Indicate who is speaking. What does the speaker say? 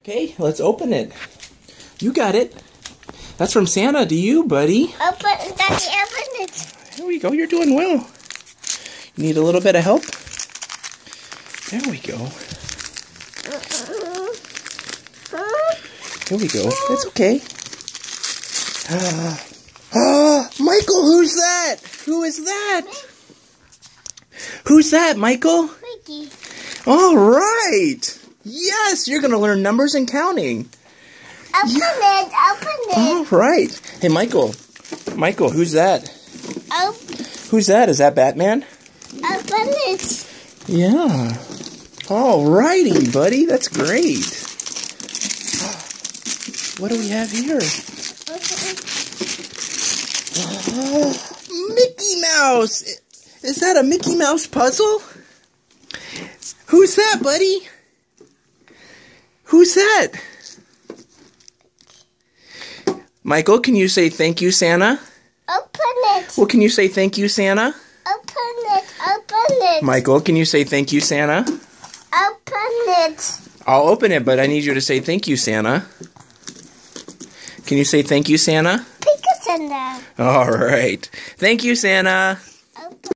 Speaker 1: Okay, let's open it. You got it. That's from Santa to you, buddy.
Speaker 2: Daddy, open it.
Speaker 1: There we go. You're doing well. You need a little bit of help? There we go. There we go. It's okay. Michael, who's that? Who is that? Who's that, Michael?
Speaker 2: Mickey.
Speaker 1: All right. Yes, you're going to learn numbers and counting.
Speaker 2: Open it.
Speaker 1: All right. Hey, Michael. Michael, who's that? Who's that? Is that Batman?
Speaker 2: Open it.
Speaker 1: Yeah. All righty, buddy. That's great. What do we have here? Mickey Mouse. Is that a Mickey Mouse puzzle? Who's that, buddy? Who's that? Michael, can you say thank you, Santa?
Speaker 2: Open it.
Speaker 1: Well, can you say thank you, Santa?
Speaker 2: Open it.
Speaker 1: Michael, can you say thank you, Santa?
Speaker 2: Open it.
Speaker 1: I'll open it, but I need you to say thank you, Santa. Can you say thank you, Santa?
Speaker 2: Pick a Santa.
Speaker 1: All right. Thank you, Santa.